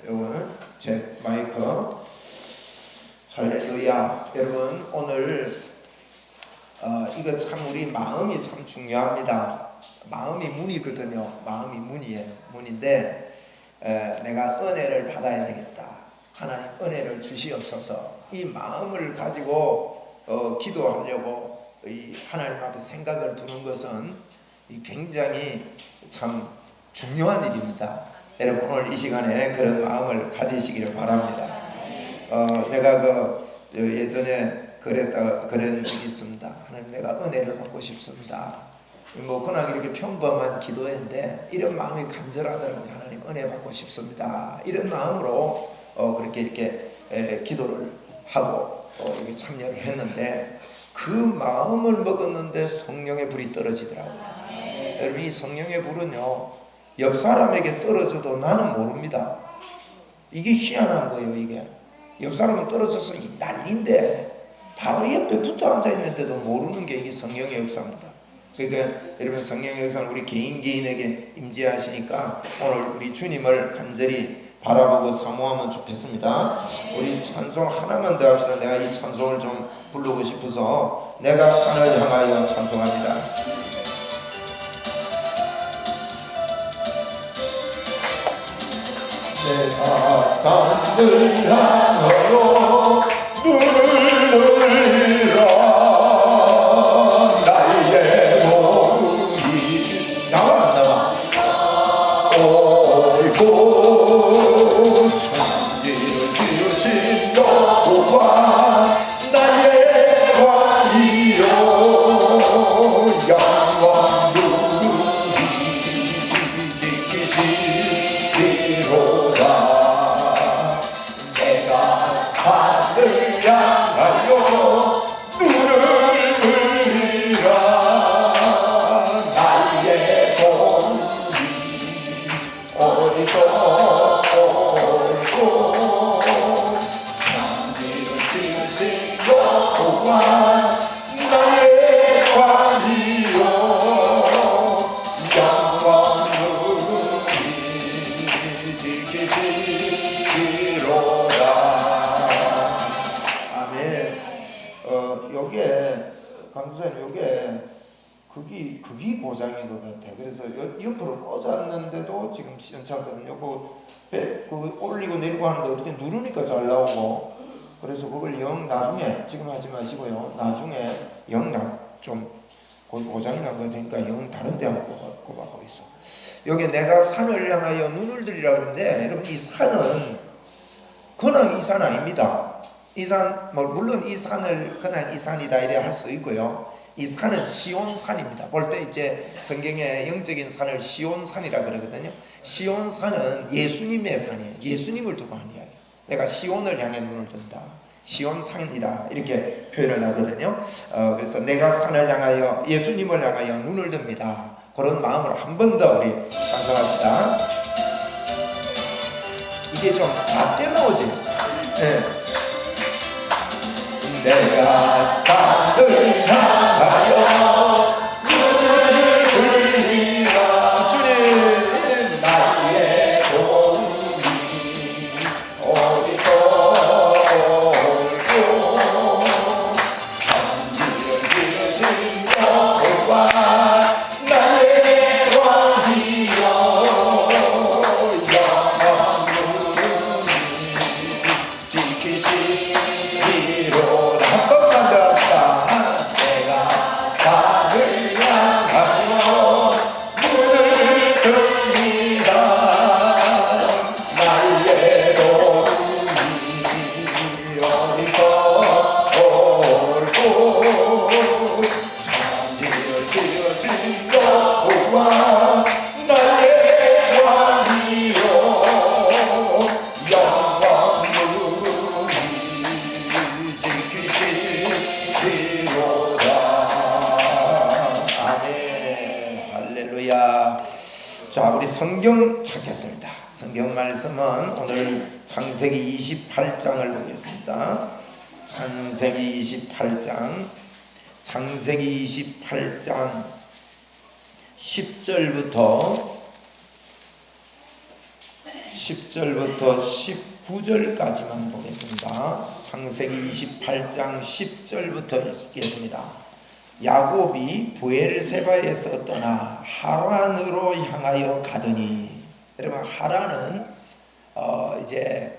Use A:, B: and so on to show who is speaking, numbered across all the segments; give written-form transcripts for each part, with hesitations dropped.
A: 요거는 제 마이크. 할렐루야. 여러분 오늘 이거 참 우리 마음이 참 중요합니다. 마음이 문이거든요. 마음이 문이에요. 문인데 내가 은혜를 받아야 되겠다. 하나님 은혜를 주시옵소서. 이 마음을 가지고 기도하려고 이 하나님 앞에 생각을 두는 것은 굉장히 참 중요한 일입니다. 여러분 오늘 이 시간에 그런 마음을 가지시기를 바랍니다. 제가 예전에 그런 적이 있습니다. 하나님 내가 은혜를 받고 싶습니다. 뭐 그냥 이렇게 평범한 기도인데 이런 마음이 간절하더라고요. 하나님 은혜 받고 싶습니다. 이런 마음으로 그렇게 이렇게 기도를 하고 이렇게 참여를 했는데 그 마음을 먹었는데 성령의 불이 떨어지더라고요. 여러분 이 성령의 불은요 옆 사람에게 떨어져도 나는 모릅니다. 이게 희한한 거예요. 이게 옆 사람은 떨어져서 난리인데 바로 옆에 붙어 앉아 있는데도 모르는 게 이게 성령의 역사입니다. 그러니까 여러분 성령의 역사는 우리 개인에게 임재하시니까 오늘 우리 주님을 간절히 바라보고 사모하면 좋겠습니다. 우리 찬송 하나만 더 합시다. 내가 이 찬송을 좀 부르고 싶어서 내가 산을 향하여 찬송합니다. 내가 산을 향하여 눈을 돌리라. 나의 몸이 나와 안 나와? 옳고 천지를 지으신 여호와 나의 왕이요 영원 누구니 지키시리로다. 내가 산을 향하여 눈을 들리라. 나의 도움이 어디서 올고 천지를 지으신 여호와 나의 왕이요 영원 누구니 지키시리로다. 아멘. 요게 강수사님 요게 극이 고장인 것 같아. 그래서 옆으로 꽂았는데도 지금 시원찮거든요. 그 올리고 내리고 하는데 어떻게 누르니까 잘 나오고. 그래서 그걸 나중에 지금 하지 마시고요. 나중에 좀 고장이 난 거 같으니까 다른 데 한번 꼽아보고 있어. 여기 내가 산을 향하여 눈을 들이라 그러는데 여러분 이 산은 그냥 이 산 아닙니다. 이 산 물론 이 산을 그냥 이 산이다 이래 할 수 있고요. 이 산은 시온산입니다. 볼 때 이제 성경의 영적인 산을 시온산이라 그러거든요. 시온산은 예수님의 산이에요. 예수님을 두고 하는 이야기예요. 내가 시온을 향해 눈을 든다. 시온산이다 이렇게 표현을 하거든요. 그래서 내가 산을 향하여 예수님을 향하여 눈을 듭니다. 그런 마음으로 한 번 더 우리 찬송합시다. 이게 좀 잣대 나오지? 네. 내가 산을 향하여 눈을 들리라. 주님 나의 도움이 어디서 올고 천지를 지으신 여호와 나의 왕이여 영원 누구니 지키시리로다. 자, 우리 성경 찾겠습니다. 성경 말씀은 오늘 창세기 28장을 보겠습니다. 창세기 28장 10절부터 10절부터 19절까지만 보겠습니다. 창세기 28장 10절부터 읽겠습니다. 야곱이 브엘세바에서 떠나 하란으로 향하여 가더니, 여러분 하란은 이제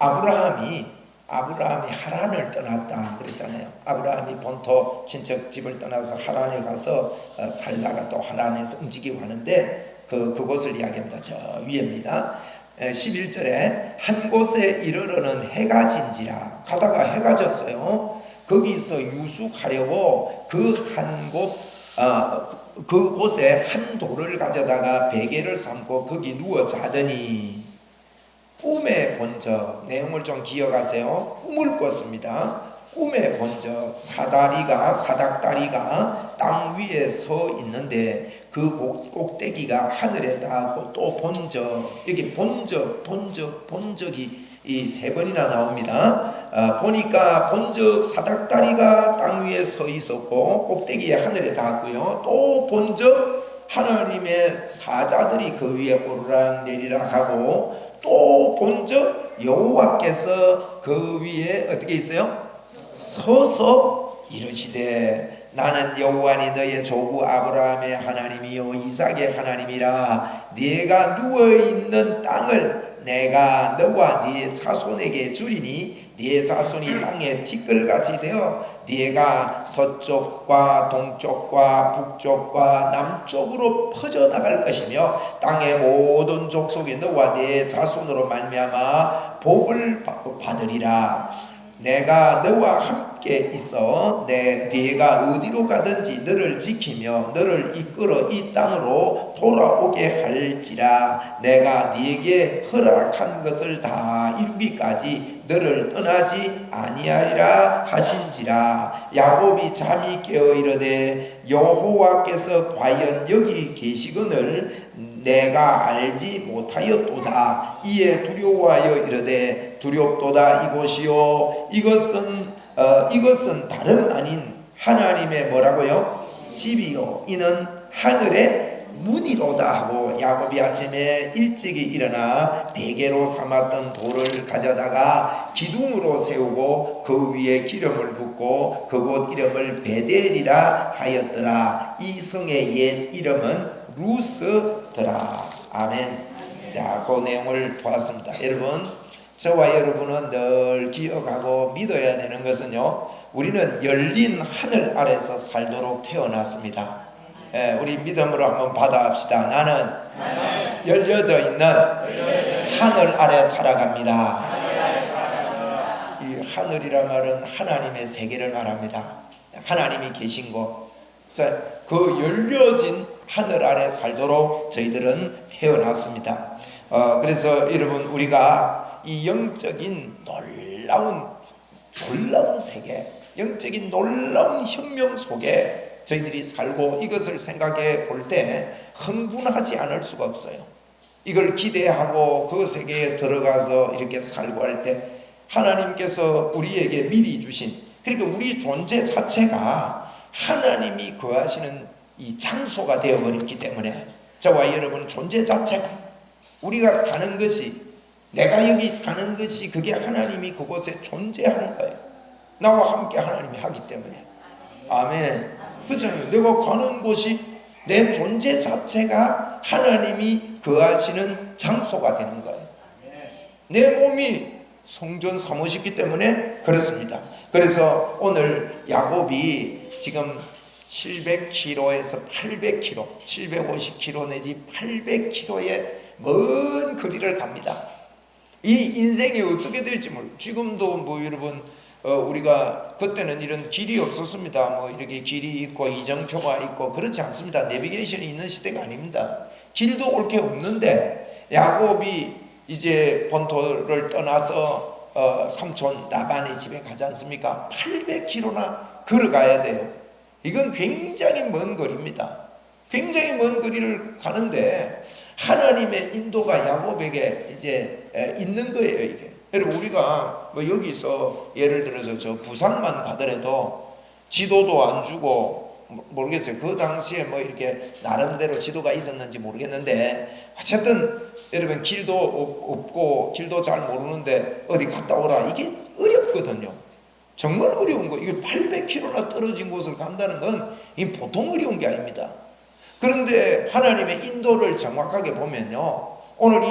A: 아브라함이 하란을 떠났다 그랬잖아요. 아브라함이 본토 친척 집을 떠나서 하란에 가서 살다가 또 하란에서 움직이고 하는데 그곳을 이야기합니다. 저 위에입니다. 11절에 한 곳에 이르러는 해가 진지라, 가다가 해가 졌어요. 거기서 유숙하려고 그곳에 한 돌을 가져다가 베개를 삼고 거기 누워 자더니 꿈에 본 적, 내용을 좀 기억하세요. 꿈을 꿨습니다. 꿈에 본 적, 사닥다리가 땅 위에 서 있는데 그 꼭대기가 하늘에 닿고 또 본 적, 여기 본 적이 이 세 번이나 나옵니다. 보니까 본 적 사닥다리가 땅 위에 서 있었고 꼭대기에 하늘에 닿았고요. 또 본 적 하나님의 사자들이 그 위에 오르락 내리락 하고, 또 본 적 여호와께서 그 위에 어떻게 있어요? 서서 이르시되 나는 여호와니 너의 조부 아브라함의 하나님이요 이삭의 하나님이라. 네가 누워있는 땅을 내가 너와 네 자손에게 주리니 네 자손이 땅에 티끌같이 되어 네가 서쪽과 동쪽과 북쪽과 남쪽으로 퍼져나갈 것이며 땅의 모든 족속이 너와 네 자손으로 말미암아 복을 받으리라. 내가 너와 함께 있어 네가 어디로 가든지 너를 지키며 너를 이끌어 이 땅으로 돌아오게 할지라. 내가 네게 허락한 것을 다 이루기까지 너를 떠나지 아니하리라 하신지라. 야곱이 잠이 깨어 이르되 여호와께서 과연 여기 계시거늘 내가 알지 못하였도다. 이에 두려워하여 이르되 두렵도다. 이곳이요 이것은 다름 아닌 하나님의 뭐라고요? 집이요 이는 하늘의 문이로다 하고, 야곱이 아침에 일찍이 일어나 베개로 삼았던 돌을 가져다가 기둥으로 세우고 그 위에 기름을 붓고 그곳 이름을 베델이라 하였더라. 이 성의 옛 이름은 루스더라. 아멘. 자, 그 내용을 보았습니다. 여러분, 저와 여러분은 늘 기억하고 믿어야 되는 것은요, 우리는 열린 하늘 아래서 살도록 태어났습니다. 우리 믿음으로 한번 받아합시다. 나는 열려져 있는 하늘 아래 살아갑니다. 이 하늘이란 말은 하나님의 세계를 말합니다. 하나님이 계신 곳. 그래서 그 열려진 하늘 아래 살도록 저희들은 태어났습니다. 그래서 여러분, 우리가 이 영적인 놀라운 세계, 영적인 놀라운 혁명 속에 저희들이 살고, 이것을 생각해 볼 때 흥분하지 않을 수가 없어요. 이걸 기대하고 그 세계에 들어가서 이렇게 살고 할 때 하나님께서 우리에게 미리 주신, 그러니까 우리 존재 자체가 하나님이 거하시는 이 장소가 되어버렸기 때문에 저와 여러분 존재 자체가, 우리가 사는 것이, 내가 여기 사는 것이 그게 하나님이 그곳에 존재하는 거예요. 나와 함께 하나님이 하기 때문에. 아멘. 그렇잖아요. 내가 가는 곳이, 내 존재 자체가 하나님이 거하시는 장소가 되는 거예요. 내 몸이 성전 사무시기 때문에 그렇습니다. 그래서 오늘 야곱이 지금 700km에서 800km, 750km 내지 800km의 먼 거리를 갑니다. 이 인생이 어떻게 될지 모르고, 지금도 뭐 여러분, 우리가 그때는 이런 길이 없었습니다. 뭐 이렇게 길이 있고 이정표가 있고 그렇지 않습니다. 내비게이션이 있는 시대가 아닙니다. 길도 올 게 없는데 야곱이 이제 본토를 떠나서 삼촌 라반의 집에 가지 않습니까? 800km나 걸어가야 돼요. 이건 굉장히 먼 거리입니다. 굉장히 먼 거리를 가는데 하나님의 인도가 야곱에게 이제 있는 거예요. 이게 여러분, 우리가 뭐 여기서 예를 들어서 저 부산만 가더라도 지도도 안 주고, 모르겠어요. 그 당시에 뭐 이렇게 나름대로 지도가 있었는지 모르겠는데 어쨌든 여러분 길도 없고 길도 잘 모르는데 어디 갔다 오라, 이게 어렵거든요. 정말 어려운 거. 이게 800km나 떨어진 곳을 간다는 건 이 보통 어려운 게 아닙니다. 그런데 하나님의 인도를 정확하게 보면요, 오늘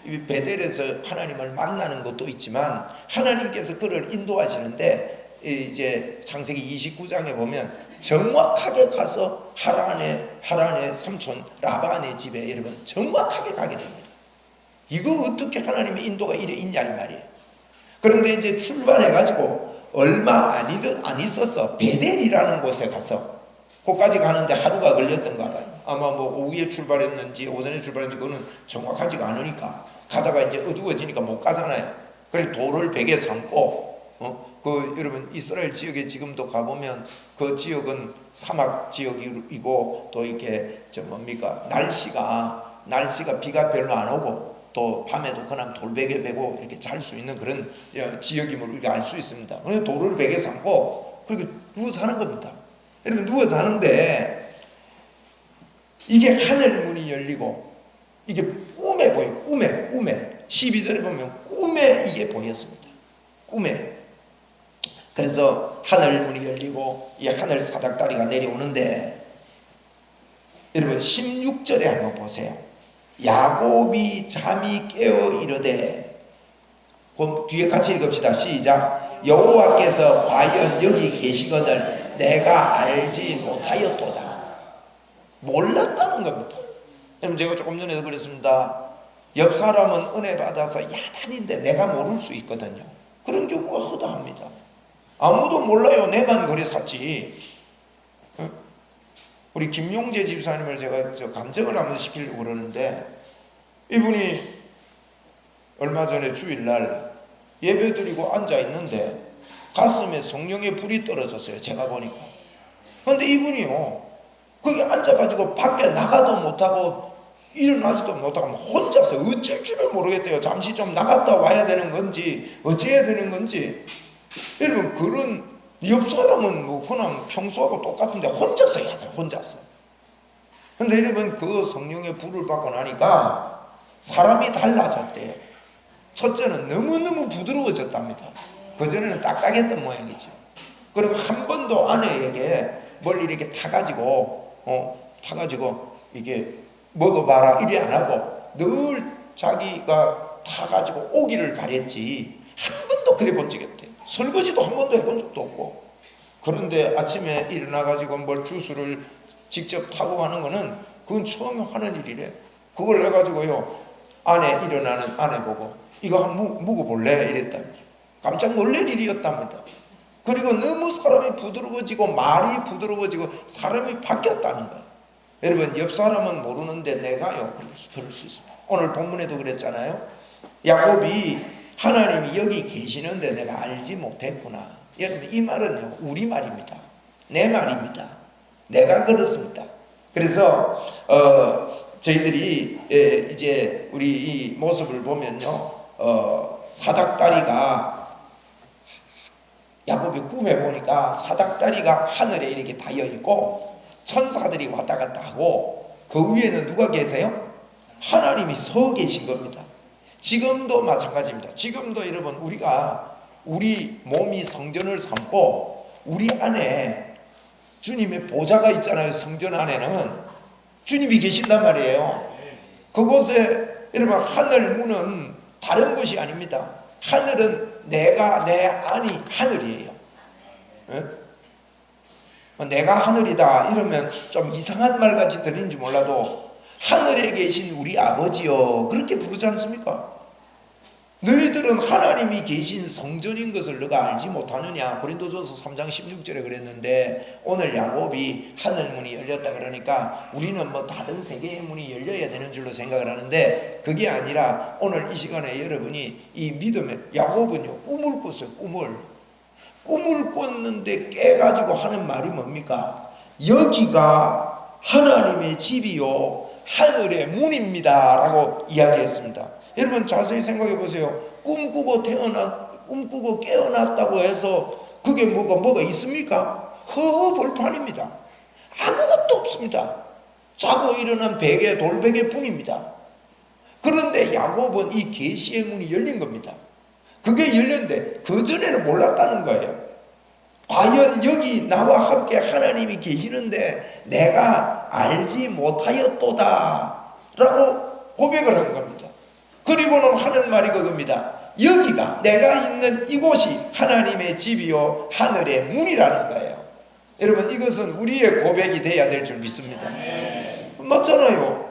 A: 이 베델에서 하나님을 만나는 것도 있지만 하나님께서 그를 인도하시는데 이제 창세기 29장에 보면 정확하게 가서 하란의 삼촌 라반의 집에 여러분 정확하게 가게 됩니다. 이거 어떻게 하나님의 인도가 이래 있냐 이 말이에요. 그런데 이제 출발해가지고 얼마 안 있어서 베델이라는 곳에 가서, 거기까지 가는데 하루가 걸렸던가 봐요. 아마 뭐 오후에 출발했는지 오전에 출발했는지 그거는 정확하지가 않으니까, 가다가 이제 어두워지니까 못 가잖아요. 그래서 돌을 벽에 삼고, 그 여러분 이스라엘 지역에 지금도 가보면 그 지역은 사막 지역이고 또 이렇게 날씨가 비가 별로 안 오고 또 밤에도 그냥 돌베개 베고 이렇게 잘 수 있는 그런 지역임을 우리가 알 수 있습니다. 그래서 돌을 베개 삼고 그리고 누워 자는 겁니다. 여러분 누워 자는데 이게 하늘 문이 열리고 이게 꿈에 보여요. 꿈에 12절에 보면 꿈에 이게 보였습니다. 꿈에. 그래서 하늘 문이 열리고 이 하늘 사닥다리가 내려오는데, 여러분 16절에 한번 보세요. 야곱이 잠이 깨어 이르되, 뒤에 같이 읽읍시다. 시작. 여호와께서 과연 여기 계시거늘 내가 알지 못하였도다. 몰랐다는 겁니다. 여러분 제가 조금 전에도 그랬습니다. 옆 사람은 은혜 받아서 야단인데 내가 모를 수 있거든요. 그런 경우가 허다합니다. 아무도 몰라요. 내만 그래 샀지. 우리 김용재 집사님을 제가 감정을 한번 시키려고 그러는데, 이분이 얼마 전에 주일날 예배드리고 앉아있는데 가슴에 성령의 불이 떨어졌어요. 제가 보니까. 그런데 이분이요, 거기 앉아가지고 밖에 나가도 못하고 일어나지도 못하고 혼자서 어쩔 줄을 모르겠대요. 잠시 좀 나갔다 와야 되는 건지 어째야 되는 건지. 여러분 그런 옆 사람은 뭐 그냥 평소하고 똑같은데 혼자서 해야 돼요. 혼자서. 근데 여러분 그 성령의 불을 받고 나니까 사람이 달라졌대요. 첫째는 너무너무 부드러워졌답니다. 그전에는 딱딱했던 모양이죠. 그리고 한 번도 아내에게 뭘 이렇게 타가지고 이게 먹어봐라 이래 안 하고 늘 자기가 타가지고 오기를 바랬지 한 번도 그래 본 적이 없대요. 설거지도 한 번도 해본 적도 없고. 그런데 아침에 일어나가지고 뭘 주스를 직접 타고 가는 거는 그건 처음 하는 일이래. 그걸 해가지고요, 일어나는 아내 보고 이거 한번 묵어볼래 이랬답니다. 깜짝 놀랄 일이었답니다. 그리고 너무 사람이 부드러워지고 말이 부드러워지고 사람이 바뀌었다는 거예요. 여러분 옆 사람은 모르는데 내가요 그럴 수 있습니다. 오늘 본문에도 그랬잖아요. 야곱이 하나님이 여기 계시는데 내가 알지 못했구나. 여러분 이 말은요 우리 말입니다. 내 말입니다. 내가 그렇습니다. 그래서 저희들이 이제 우리 이 모습을 보면요, 사닥다리가 야곱이 꿈에 보니까 사닥다리가 하늘에 이렇게 닿여 있고 천사들이 왔다 갔다 하고 그 위에는 누가 계세요? 하나님이 서 계신 겁니다. 지금도 마찬가지입니다. 지금도 여러분 우리 몸이 성전을 삼고 우리 안에 주님의 보좌가 있잖아요. 성전 안에는 주님이 계신단 말이에요. 그곳에 여러분 하늘 문은 다른 곳이 아닙니다. 하늘은 내 안이 하늘이에요. 네? 내가 하늘이다 이러면 좀 이상한 말같이 들리는지 몰라도 하늘에 계신 우리 아버지여 그렇게 부르지 않습니까? 너희들은 하나님이 계신 성전인 것을 너가 알지 못하느냐. 고린도전서 3장 16절에 그랬는데 오늘 야곱이 하늘 문이 열렸다 그러니까 우리는 뭐 다른 세계의 문이 열려야 되는 줄로 생각을 하는데 그게 아니라 오늘 이 시간에 여러분이 이 믿음의 야곱은요 꿈을 꿨어요. 꿈을 꿨는데 깨가지고 하는 말이 뭡니까? 여기가 하나님의 집이요 하늘의 문입니다 라고 이야기했습니다. 여러분 자세히 생각해 보세요. 꿈꾸고 깨어났다고 해서 그게 뭐가 있습니까? 허허벌판입니다. 아무것도 없습니다. 자고 일어난 베개 돌베개 뿐입니다. 그런데 야곱은 이 계시의 문이 열린 겁니다. 그게 열렸는데 그전에는 몰랐다는 거예요. 과연 여기 나와 함께 하나님이 계시는데 내가 알지 못하였도다 라고 고백을 한 겁니다. 그리고는 하는 말이 그겁니다. 여기가 내가 있는 이곳이 하나님의 집이요 하늘의 문이라는 거예요. 여러분, 이것은 우리의 고백이 돼야 될 줄 믿습니다. 맞잖아요.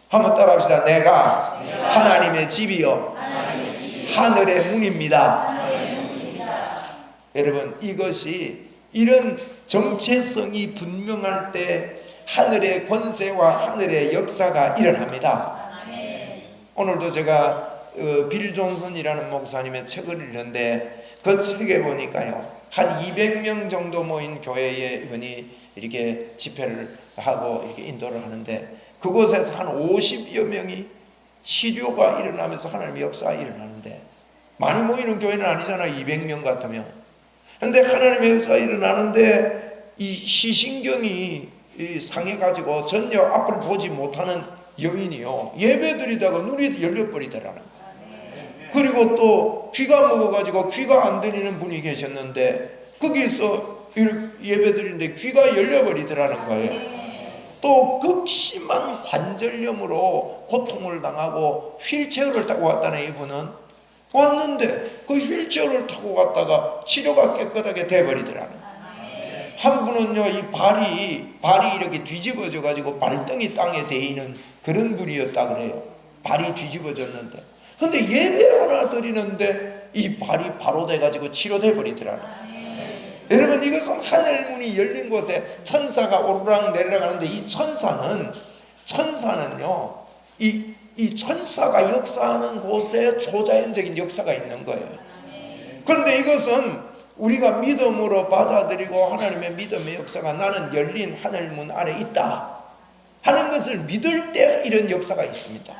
A: 한번 따라합시다. 내가 하나님의 집이요 하늘의 문입니다. 여러분, 이것이 이런 정체성이 분명할 때 하늘의 권세와 하늘의 역사가 일어납니다. 오늘도 제가 빌 존슨이라는 목사님의 책을 읽는데 그 책에 보니까요, 한 200명 정도 모인 교회에 이분이 이렇게 집회를 하고 이렇게 인도를 하는데 그곳에서 한 50여 명이 치료가 일어나면서 하나님의 역사가 일어나는데, 많이 모이는 교회는 아니잖아요, 200명 같으면. 근데 하나님의 역사가 일어나는데 이 시신경이 상해가지고 전혀 앞을 보지 못하는 여인이요, 예배드리다가 눈이 열려버리더라는 거예요. 그리고 또 귀가 먹어가지고 귀가 안 들리는 분이 계셨는데 거기서 예배드리는데 귀가 열려버리더라는 거예요. 또 극심한 관절염으로 고통을 당하고 휠체어를 타고 왔다는 이분은 왔는데 그 휠체어를 타고 갔다가 치료가 깨끗하게 돼버리더라는 거예요. 한 분은요, 이 발이 이렇게 뒤집어져 가지고 발등이 땅에 대이는 그런 분이었다 그래요. 발이 뒤집어졌는데, 근데 예배 하나 드리는데 이 발이 바로 돼 가지고 치료돼 버리더라는 거예요. 여러분, 이것은 하늘 문이 열린 곳에 천사가 오르락 내리락 하는데, 이 천사는요 이 천사가 역사하는 곳에 초자연적인 역사가 있는 거예요. 그런데 이것은 우리가 믿음으로 받아들이고 하나님의 믿음의 역사가 나는 열린 하늘문 아래 있다 하는 것을 믿을 때 이런 역사가 있습니다.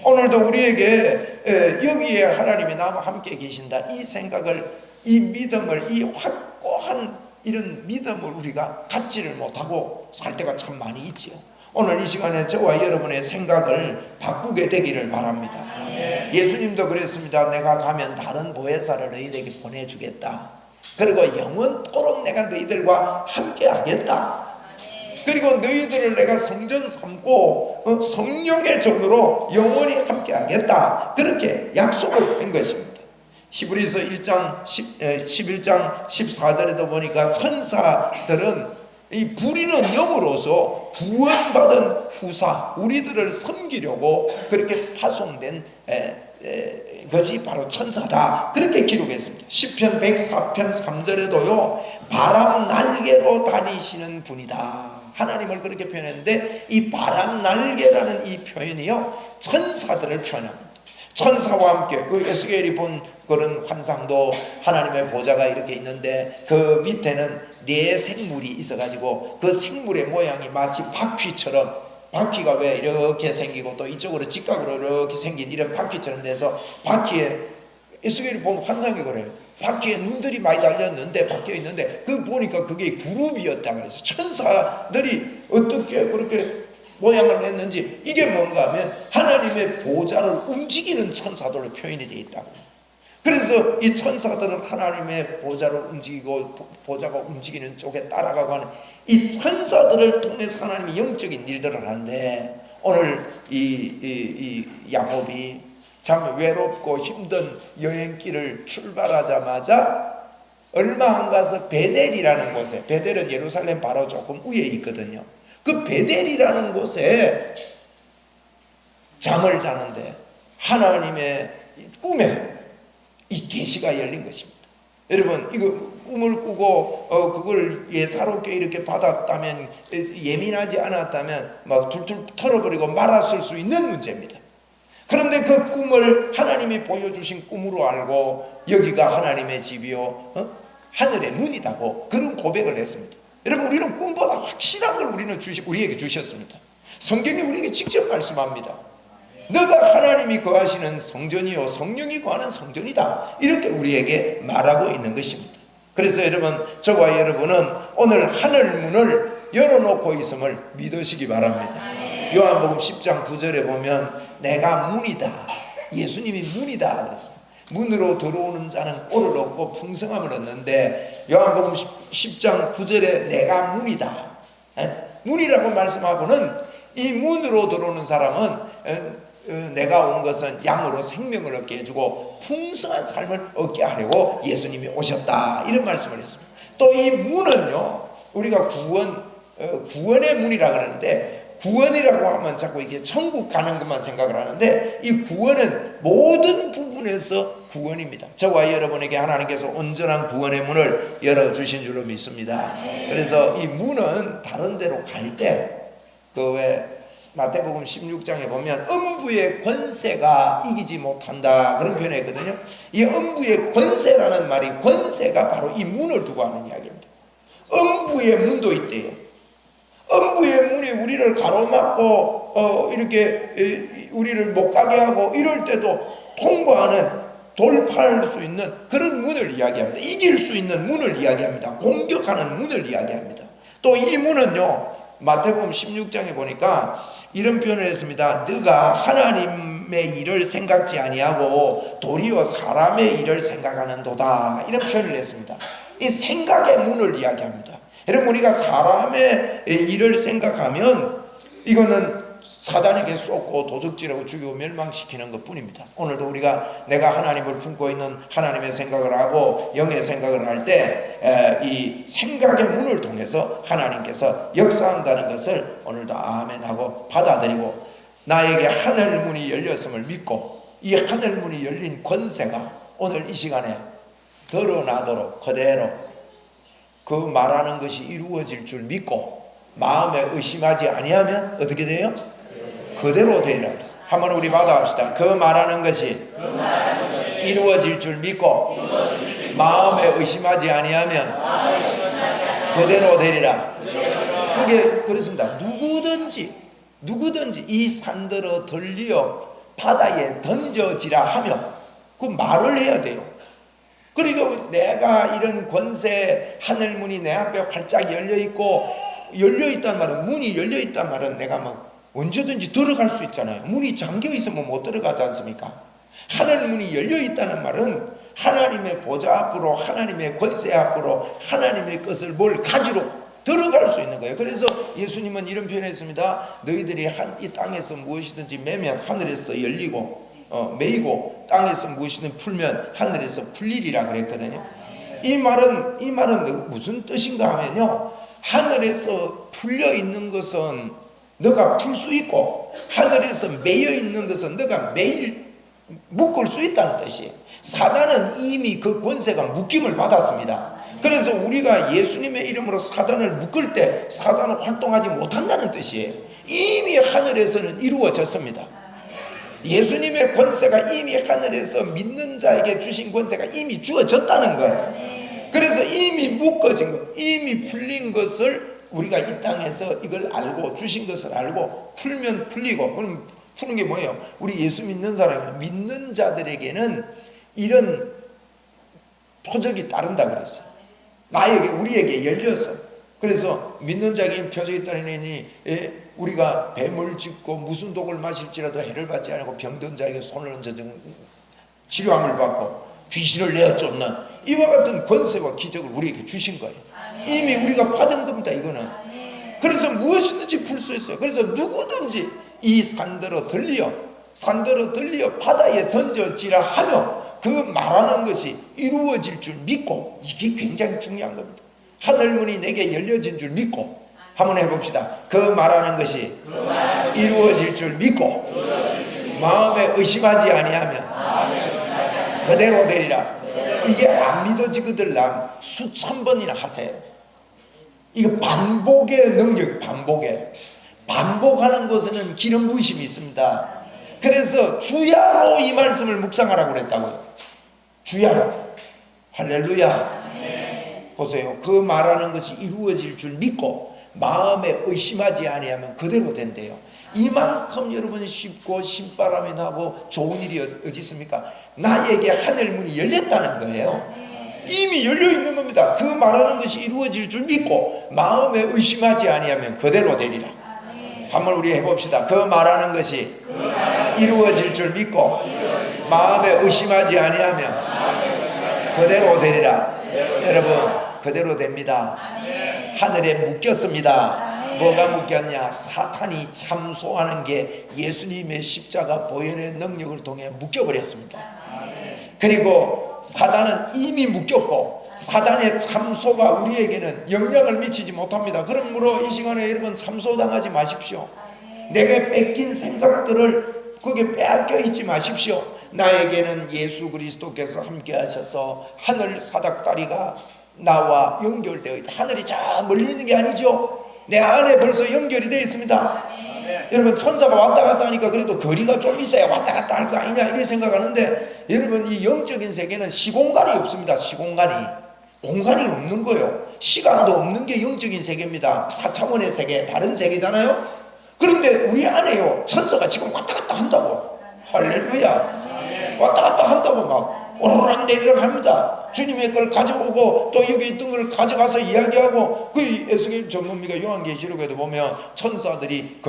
A: 오늘도 우리에게 여기에 하나님이 나와 함께 계신다, 이 생각을, 이 믿음을, 이 확고한 이런 믿음을 우리가 갖지를 못하고 살 때가 참 많이 있지요. 오늘 이 시간에 저와 여러분의 생각을 바꾸게 되기를 바랍니다. 예수님도 그랬습니다. 내가 가면 다른 보혜사를 너희에게 보내주겠다. 그리고 영원토록 내가 너희들과 함께 하겠다. 그리고 너희들을 내가 성전 삼고 성령의 전으로 영원히 함께 하겠다. 그렇게 약속을 한 것입니다. 히브리서 11장 14절에도 보니까 천사들은 이 부리는 영으로서 구원받은 후사, 우리들을 섬기려고 그렇게 파송된 것이 바로 천사다, 그렇게 기록했습니다. 시편 104편 3절에도요 바람 날개로 다니시는 분이다, 하나님을 그렇게 표현했는데, 이 바람 날개라는 이 표현이요 천사들을 표현합니다. 천사와 함께 그 에스겔이 본 그런 환상도 하나님의 보좌가 이렇게 있는데 그 밑에는 네 생물이 있어가지고 그 생물의 모양이 마치 바퀴처럼, 바퀴가 왜 이렇게 생기고 또 이쪽으로 직각으로 이렇게 생긴 이런 바퀴처럼 돼서, 바퀴에 에스겔이 본 환상이 그래요. 바퀴에 눈들이 많이 달렸는데 박혀 있는데 그 보니까 그게 그룹이었다 그래서 천사들이 어떻게 그렇게 모양을 했는지, 이게 뭔가 하면 하나님의 보좌를 움직이는 천사들로 표현이 되어 있다고. 그래서 이 천사들은 하나님의 보좌를 움직이고 보좌가 움직이는 쪽에 따라가고 하는 이 천사들을 통해서 하나님이 영적인 일들을 하는데, 오늘 이 야곱이 참 외롭고 힘든 여행길을 출발하자마자 얼마 안 가서 베델이라는 곳에, 베델은 예루살렘 바로 조금 위에 있거든요. 그 베델이라는 곳에 잠을 자는데 하나님의 꿈에 이 계시가 열린 것입니다. 여러분, 이거 꿈을 꾸고 그걸 예사롭게 이렇게 받았다면, 예민하지 않았다면 막 툴툴 털어버리고 말았을 수 있는 문제입니다. 그런데 그 꿈을 하나님이 보여주신 꿈으로 알고 여기가 하나님의 집이요 하늘의 문이다고 그런 고백을 했습니다. 여러분, 우리는 꿈보다 확실한 걸 우리에게 주셨습니다. 성경이 우리에게 직접 말씀합니다. 너가 하나님이 거하시는 성전이요 성령이 거하는 성전이다, 이렇게 우리에게 말하고 있는 것입니다. 그래서 여러분, 저와 여러분은 오늘 하늘문을 열어놓고 있음을 믿으시기 바랍니다. 요한복음 10장 9절에 보면 내가 문이다. 예수님이 문이다 그랬습니다. 문으로 들어오는 자는 꼴을 얻고 풍성함을 얻는데, 요한복음 10장 9절에 내가 문이다. 문이라고 말씀하고는 이 문으로 들어오는 사람은 내가 온 것은 양으로 생명을 얻게 해주고 풍성한 삶을 얻게 하려고 예수님이 오셨다, 이런 말씀을 했습니다. 또 이 문은요, 우리가 구원의 문이라 그러는데, 구원이라고 하면 자꾸 이게 천국 가는 것만 생각을 하는데, 이 구원은 모든 부분에서 구원입니다. 저와 여러분에게 하나님께서 온전한 구원의 문을 열어주신 줄로 믿습니다. 그래서 이 문은 다른 데로 갈 때, 왜 마태복음 16장에 보면 음부의 권세가 이기지 못한다, 그런 표현이 있거든요. 이 음부의 권세라는 말이, 권세가 바로 이 문을 두고 하는 이야기입니다. 음부의 문도 있대요. 음부의 문이 우리를 가로막고 이렇게 우리를 못 가게 하고 이럴 때도 통과하는, 돌파할 수 있는 그런 문을 이야기합니다. 이길 수 있는 문을 이야기합니다. 공격하는 문을 이야기합니다. 또 이 문은요, 마태복음 16장에 보니까 이런 표현을 했습니다. 너가 하나님의 일을 생각지 아니하고 도리어 사람의 일을 생각하는도다, 이런 표현을 했습니다. 이 생각의 문을 이야기합니다. 여러분, 우리가 사람의 일을 생각하면 이거는 사단에게 쏟고 도적질하고 죽이고 멸망시키는 것 뿐입니다. 오늘도 우리가 내가 하나님을 품고 있는 하나님의 생각을 하고 영의 생각을 할 때 이 생각의 문을 통해서 하나님께서 역사한다는 것을 오늘도 아멘하고 받아들이고, 나에게 하늘 문이 열렸음을 믿고 이 하늘 문이 열린 권세가 오늘 이 시간에 드러나도록 그대로 그 말하는 것이 이루어질 줄 믿고 마음에 의심하지 아니하면 어떻게 돼요? 그대로 되리라 그랬어요. 한번 우리 받아합시다. 그 말하는 것이 이루어질 줄 믿고 마음에 의심하지 아니하면 그대로 되리라. 그게 그렇습니다. 누구든지 이 산들어 들리어 바다에 던져지라 하며 그 말을 해야 돼요. 그리고 내가 이런 권세, 하늘문이 내 앞에 활짝 열려있고, 열려있단 말은, 문이 열려있단 말은 내가 막 언제든지 들어갈 수 있잖아요. 문이 잠겨있으면 못 들어가지 않습니까? 하늘문이 열려있다는 말은 하나님의 보좌 앞으로, 하나님의 권세 앞으로 하나님의 것을 뭘 가지러 들어갈 수 있는 거예요. 그래서 예수님은 이런 표현을 했습니다. 너희들이 이 땅에서 무엇이든지 매면 하늘에서 열리고, 매이고 땅에서 무엇이든 풀면 하늘에서 풀리리라 그랬거든요. 이 말은 무슨 뜻인가 하면요, 하늘에서 풀려 있는 것은 너가 풀 수 있고, 하늘에서 매여 있는 것은 너가 매일 묶을 수 있다는 뜻이에요. 사단은 이미 그 권세가 묶임을 받았습니다. 그래서 우리가 예수님의 이름으로 사단을 묶을 때 사단은 활동하지 못한다는 뜻이에요. 이미 하늘에서는 이루어졌습니다. 예수님의 권세가 이미 하늘에서 믿는 자에게 주신 권세가 이미 주어졌다는 거예요. 그래서 이미 묶어진 것, 이미 풀린 것을 우리가 이 땅에서 이걸 알고, 주신 것을 알고 풀면 풀리고, 그럼 푸는 게 뭐예요? 우리 예수 믿는 사람, 믿는 자들에게는 이런 표적이 따른다 그랬어요. 우리에게 열려서. 그래서 믿는 자에게 표적이 따르니 우리가 뱀을 짚고 무슨 독을 마실지라도 해를 받지 않고 병든 자에게 손을 얹어 치료함을 받고 귀신을 내어 쫓는 이와 같은 권세와 기적을 우리에게 주신 거예요. 이미 우리가 받은 겁니다, 이거는. 그래서 무엇이든지 풀 수 있어요. 그래서 누구든지 이 산더러 들리어 바다에 던져지라 하며 그 말하는 것이 이루어질 줄 믿고, 이게 굉장히 중요한 겁니다. 하늘문이 내게 열려진 줄 믿고, 한번 해봅시다. 그 말하는 것이 이루어질 줄 믿고 마음에 의심하지 아니하면 그대로 되리라. 이게 안 믿어지거든 난 수천 번이나 하세요. 이거 반복의 능력, 반복하는 것에는 기름 부으심이 있습니다. 그래서 주야로 이 말씀을 묵상하라고 그랬다고요. 주야로. 할렐루야. 보세요. 그 말하는 것이 이루어질 줄 믿고 마음에 의심하지 아니하면 그대로 된대요. 이만큼 여러분 쉽고 신바람이 나고 좋은 일이 어디 있습니까? 나에게 하늘문이 열렸다는 거예요. 이미 열려있는 겁니다. 그 말하는 것이 이루어질 줄 믿고 마음에 의심하지 아니하면 그대로 되리라. 한번 우리 해봅시다. 그 말하는 것이 이루어질 줄 믿고 마음에 의심하지 아니하면 그대로 되리라. 여러분, 그대로 됩니다. 하늘에 묶였습니다. 뭐가 묶였냐? 사탄이 참소하는 게 예수님의 십자가 보혈의 능력을 통해 묶여버렸습니다. 그리고 사단은 이미 묶였고 사단의 참소가 우리에게는 영향을 미치지 못합니다. 그러므로 이 시간에 여러분 참소당하지 마십시오. 내게 뺏긴 생각들을 거기에 빼앗겨 있지 마십시오. 나에게는 예수 그리스도께서 함께 하셔서 하늘 사닥다리가 나와 연결되어 있다. 하늘이 저 멀리 있는 게 아니죠. 내 안에 벌써 연결이 되어 있습니다. 여러분, 천사가 왔다 갔다 하니까 그래도 거리가 좀 있어야 왔다 갔다 할 거 아니냐 이렇게 생각하는데, 여러분, 이 영적인 세계는 시공간이 없습니다. 시공간이, 공간이 없는 거예요. 시간도 없는 게 영적인 세계입니다. 4차원의 세계, 다른 세계잖아요. 그런데 우리 안에요, 천사가 지금 왔다 갔다 한다고. 할렐루야. 왔다 갔다 한다고 막 오르락 내리락 합니다. 주님의 걸 가져오고 또 여기 있던 걸 가져가서 이야기하고, 그 예수님 전문미가 요한계시록에도 보면 천사들이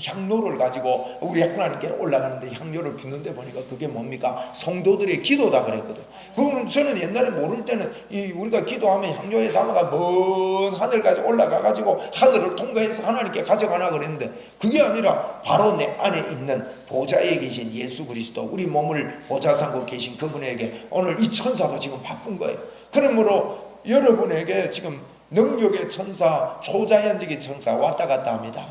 A: 향로를 가지고 우리 하나님께 올라가는데 향료를 붓는데 보니까 그게 뭡니까? 성도들의 기도다 그랬거든. 그러면 저는 옛날에 모를 때는 우리가 기도하면 향료에 담아가 먼 하늘까지 올라가 가지고 하늘을 통과해서 하나님께 가져가나 그랬는데, 그게 아니라 바로 내 안에 있는 보좌에 계신 예수 그리스도, 우리 몸을 보좌 삼고 계신 그분에게 오늘 이 천사도 지금 바쁜 거예요. 그러므로 여러분에게 지금 능력의 천사, 초자연적인 천사 왔다 갔다 합니다.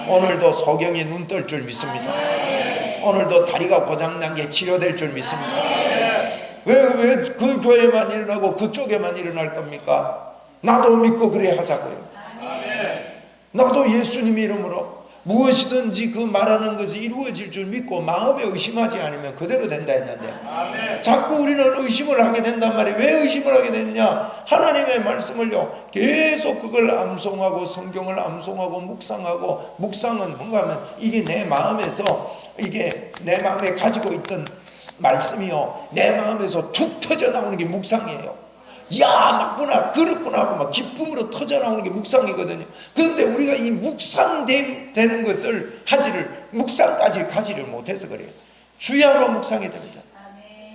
A: 오늘도 소경이 눈 뜰 줄 믿습니다. 오늘도 다리가 고장난 게 치료될 줄 믿습니다. 왜 그 교회만 일어나고 그쪽에만 일어날 겁니까? 나도 믿고 그래 하자고요. 나도 예수님 이름으로 무엇이든지 그 말하는 것이 이루어질 줄 믿고 마음에 의심하지 않으면 그대로 된다 했는데, 자꾸 우리는 의심을 하게 된단 말이에요. 왜 의심을 하게 됐냐? 하나님의 말씀을요 계속 그걸 암송하고 성경을 암송하고 묵상하고, 묵상은 뭔가 하면 이게 내 마음에서, 이게 내 마음에 가지고 있던 말씀이요 내 마음에서 툭 터져 나오는 게 묵상이에요. 야, 맞구나, 그렇구나 하고 막 기쁨으로 터져 나오는 게 묵상이거든요. 그런데 우리가 이 묵상되는 것을 묵상까지 가지를 못해서 그래요. 주야로 묵상이 됩니다.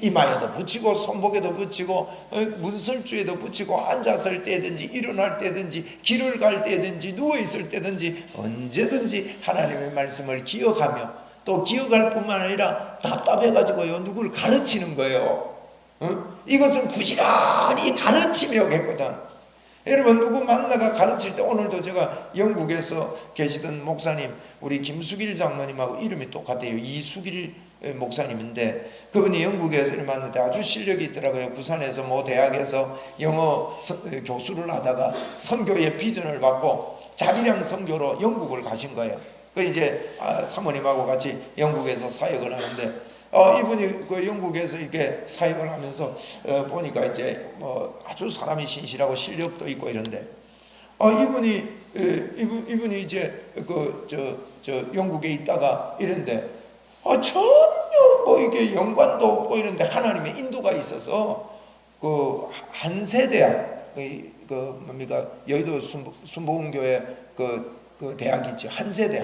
A: 이마에도 붙이고 손목에도 붙이고 문설주에도 붙이고, 앉았을 때든지 일어날 때든지 길을 갈 때든지 누워있을 때든지 언제든지 하나님의 말씀을 기억하며, 또 기억할 뿐만 아니라 답답해가지고요 누구를 가르치는 거예요. 이것은 부지런히 가르치며 했거든. 여러분, 누구 만나가 가르칠 때, 오늘도 제가 영국에서 계시던 목사님, 우리 김수길 장로님하고 이름이 똑같아요. 이수길 목사님인데, 그분이 영국에서 만났는데 아주 실력이 있더라고요. 부산에서 뭐 대학에서 영어 교수를 하다가 선교의 비전을 받고 자비량 선교로 영국을 가신 거예요. 그 이제 사모님하고 같이 영국에서 사역을 하는데, 이분이 그 영국에서 이렇게 사역을 하면서 보니까 이제 뭐 아주 사람이 신실하고 실력도 있고 이런데, 이분이 이제 저 영국에 있다가 이런데, 전혀 뭐 이게 연관도 없고 이런데 하나님의 인도가 있어서 그 한세대학, 그 뭡니까, 여의도 순복음교회 그 대학이 있죠. 한세대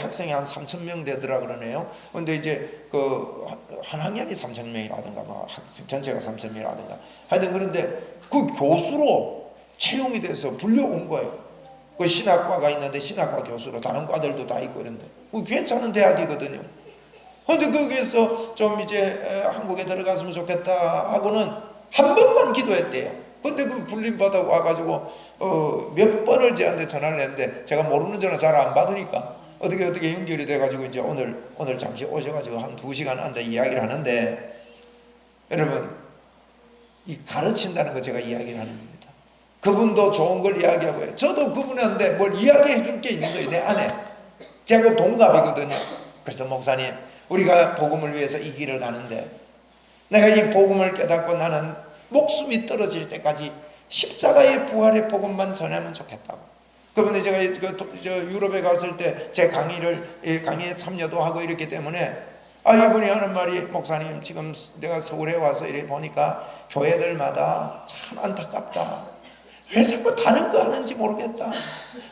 A: 학생이 한 3,000명 되더라 그러네요. 근데 이제 한 학년이 3,000명이라든가 뭐 학생 전체가 3,000명이라든가 하여튼, 그런데 그 교수로 채용이 돼서 불려온 거예요. 그 신학과가 있는데 신학과 교수로, 다른 과들도 다 있고 이런데 괜찮은 대학이거든요. 근데 거기에서 좀 이제 한국에 들어갔으면 좋겠다 하고는 한 번만 기도했대요. 근데 그 불림받아 와가지고 몇 번을 저한테 전화를 했는데, 제가 모르는 전화 잘 안 받으니까 어떻게 연결이 돼가지고 이제 오늘 잠시 오셔가지고 한 2시간 앉아 이야기를 하는데, 여러분, 이 가르친다는 거 제가 이야기를 하는 겁니다. 그분도 좋은 걸 이야기하고요. 저도 그분한테 뭘 이야기해 줄 게 있는 거예요. 내 안에. 제가 동갑이거든요. 그래서 목사님, 우리가 복음을 위해서 이 길을 가는데, 내가 이 복음을 깨닫고 나는 목숨이 떨어질 때까지 십자가의 부활의 복음만 전하면 좋겠다고. 그런데 제가 유럽에 갔을 때 제 강의에 참여도 하고 이랬기 때문에, 이분이 하는 말이, 목사님, 지금 내가 서울에 와서 이래 보니까 교회들마다 참 안타깝다. 왜 자꾸 다른 거 하는지 모르겠다.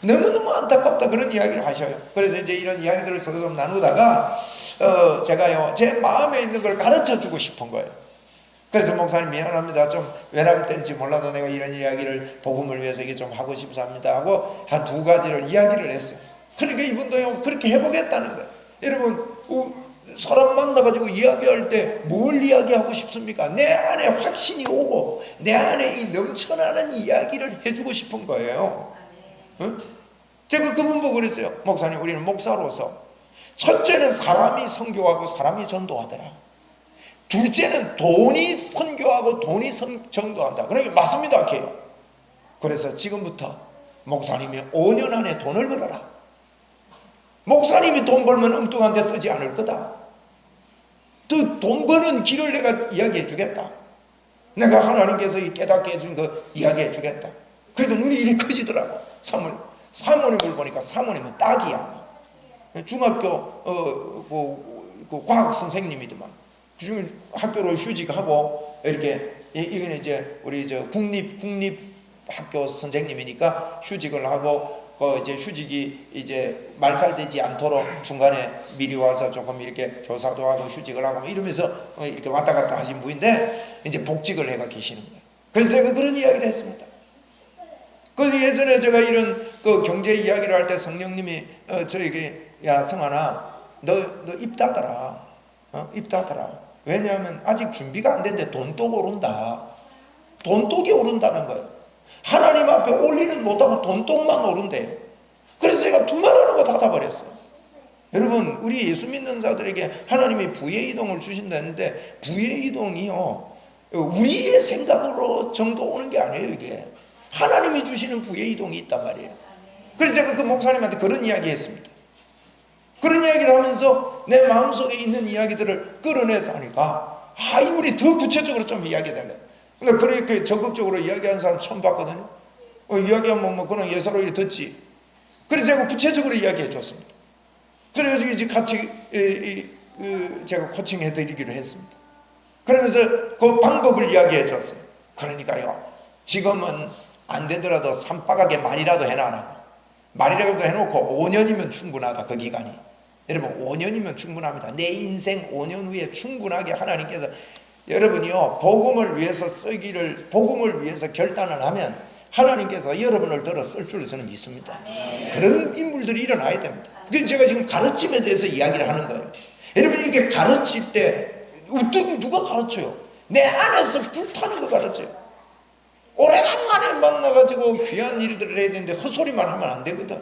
A: 너무너무 안타깝다. 그런 이야기를 하셔요. 그래서 이제 이런 이야기들을 서로 좀 나누다가 제가요 제 마음에 있는 걸 가르쳐 주고 싶은 거예요. 그래서 목사님 미안합니다. 좀 외람 때인지 몰라도 내가 이런 이야기를 복음을 위해서 이게 좀 하고 싶습니다 하고 한 두 가지를 이야기를 했어요. 그러니까 이분도요 그렇게 해보겠다는 거예요. 여러분 사람 만나가지고 이야기할 때 뭘 이야기하고 싶습니까? 내 안에 확신이 오고 내 안에 이 넘쳐나는 이야기를 해주고 싶은 거예요. 응? 제가 그분 보고 그랬어요. 목사님 우리는 목사로서 첫째는 사람이 선교하고 사람이 전도하더라. 둘째는 돈이 선교하고 돈이 전도한다. 그러니까 맞습니다. 걔요. 그래서 지금부터 목사님이 5년 안에 돈을 벌어라. 목사님이 돈 벌면 엉뚱한 데 쓰지 않을 거다. 그 돈 버는 길을 내가 이야기해 주겠다. 내가 하나님께서 깨닫게 해준 거 이야기해 주겠다. 그래도 눈이 이리 커지더라고. 사모님을 보니까 사모님은 딱이야. 중학교 그 과학 선생님이더만. 학교를 휴직하고 이렇게 이거는 이제 우리 국립 학교 선생님이니까 휴직을 하고 이제 휴직이 이제 말살되지 않도록 중간에 미리 와서 조금 이렇게 교사도 하고 휴직을 하고 이러면서 이렇게 왔다 갔다 하신 분인데 이제 복직을 해가 계시는 거예요. 그래서 제가 그런 이야기를 했습니다. 그 예전에 제가 이런 그 경제 이야기를 할 때 성령님이 저에게 야 성환아 너 입 닫아라. 입 닫아라. 왜냐하면 아직 준비가 안 됐는데 돈독 오른다. 돈독이 오른다는 거예요. 하나님 앞에 올리는 못하고 돈독만 오른대요. 그래서 제가 두 말 하는 거 닫아버렸어요. 여러분 우리 예수 믿는 자들에게 하나님이 부의 이동을 주신다는데 부의 이동이요 우리의 생각으로 정도 오는 게 아니에요. 이게 하나님이 주시는 부의 이동이 있단 말이에요. 그래서 제가 그 목사님한테 그런 이야기 했습니다. 그런 이야기를 하면서 내 마음속에 있는 이야기들을 끌어내서 하니까 우리 더 구체적으로 좀 이야기해달래. 근데 그렇게 적극적으로 이야기하는 사람 처음 봤거든요. 이야기하면 그냥 예사로 이렇게 듣지. 그래서 제가 구체적으로 이야기해 줬습니다. 그래가지고 이제 같이 제가 코칭해 드리기로 했습니다. 그러면서 그 방법을 이야기해 줬어요. 그러니까요 지금은 안 되더라도 산바닥에 말이라도 해놔라. 말이라도 해놓고 5년이면 충분하다. 그 기간이 여러분 5년이면 충분합니다. 내 인생 5년 후에 충분하게 하나님께서 여러분이요 복음을 위해서 복음을 위해서 결단을 하면 하나님께서 여러분을 들어 쓸 줄을 저는 믿습니다. 그런 인물들이 일어나야 됩니다. 제가 지금 가르침에 대해서 이야기를 하는 거예요. 여러분 이렇게 가르칠 때 누가 가르쳐요? 내 안에서 불타는 거 가르쳐요. 오래간만에 만나가지고 귀한 일들을 해야 되는데 헛소리만 하면 안 되거든.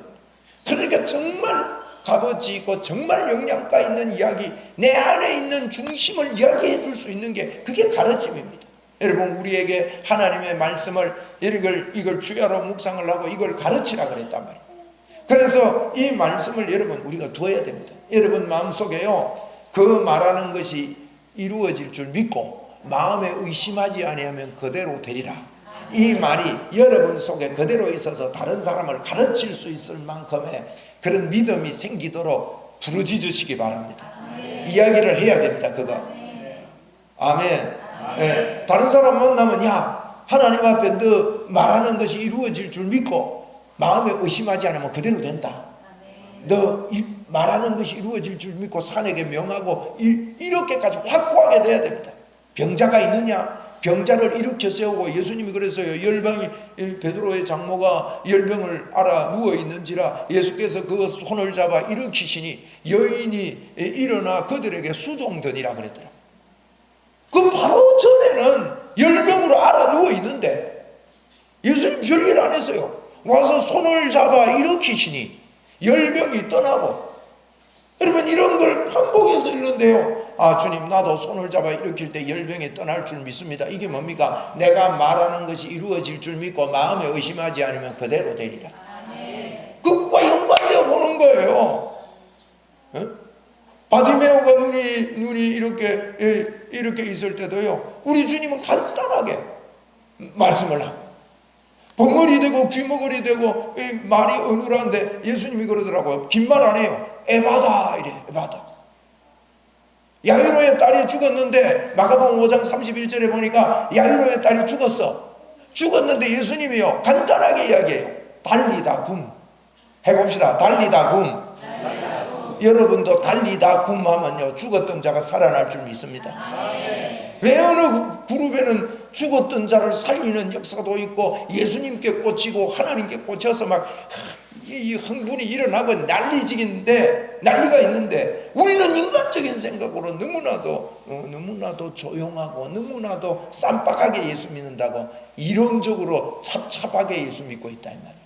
A: 그러니까 정말 값어치 있고 정말 영양가 있는 이야기, 내 안에 있는 중심을 이야기해 줄 수 있는 게 그게 가르침입니다. 여러분 우리에게 하나님의 말씀을 이걸 주야로 묵상을 하고 이걸 가르치라 그랬단 말이에요. 그래서 이 말씀을 여러분 우리가 두어야 됩니다. 여러분 마음속에요 그 말하는 것이 이루어질 줄 믿고 마음에 의심하지 아니하면 그대로 되리라. 이 말이 여러분 속에 그대로 있어서 다른 사람을 가르칠 수 있을 만큼의 그런 믿음이 생기도록 부르짖으시기 바랍니다. 이야기를 해야 됩니다. 그거. 아멘. 네. 다른 사람 만나면 야 하나님 앞에 너 말하는 것이 이루어질 줄 믿고 마음에 의심하지 않으면 그대로 된다. 너 말하는 것이 이루어질 줄 믿고 산에게 명하고 이렇게까지 확고하게 돼야 됩니다. 병자가 있느냐? 병자를 일으켜 세우고 예수님이 그랬어요. 열방이 베드로의 장모가 열병을 앓아 누워 있는지라 예수께서 그 손을 잡아 일으키시니 여인이 일어나 그들에게 수종되니라 그랬더라. 그 바로 전에는 열병으로 앓아 누워 있는데 예수님 별일 안 했어요. 와서 손을 잡아 일으키시니 열병이 떠나고. 여러분 이런 걸 반복해서 읽는데요. 주님 나도 손을 잡아 일으킬 때 열병이 떠날 줄 믿습니다. 이게 뭡니까? 내가 말하는 것이 이루어질 줄 믿고 마음에 의심하지 않으면 그대로 되리라. 그것과 연관되어 보는 거예요. 바디메오가 눈이 이렇게 있을 때도요 우리 주님은 간단하게 말씀을 하고 벙어리 되고 귀머거리 되고 말이 어눌한데 예수님이 그러더라고요. 긴 말 안 해요. 에바다 이래. 에바다. 야이로의 딸이 죽었는데 마가복음 5장 31절에 보니까 야이로의 딸이 죽었어. 죽었는데 예수님이요 간단하게 이야기해요. 달리다 굼. 해봅시다. 달리다 굼. 여러분도 달리다 굼 하면요 죽었던 자가 살아날 줄 믿습니다. 왜 어느 그룹에는 죽었던 자를 살리는 역사도 있고 예수님께 꽂히고 하나님께 꽂혀서 막 이 흥분이 일어나고 난리가 있는데 우리는 인간적인 생각으로 너무나도 조용하고 너무나도 쌈박하게 예수 믿는다고 이론적으로 찹찹하게 예수 믿고 있다 이 말이에요.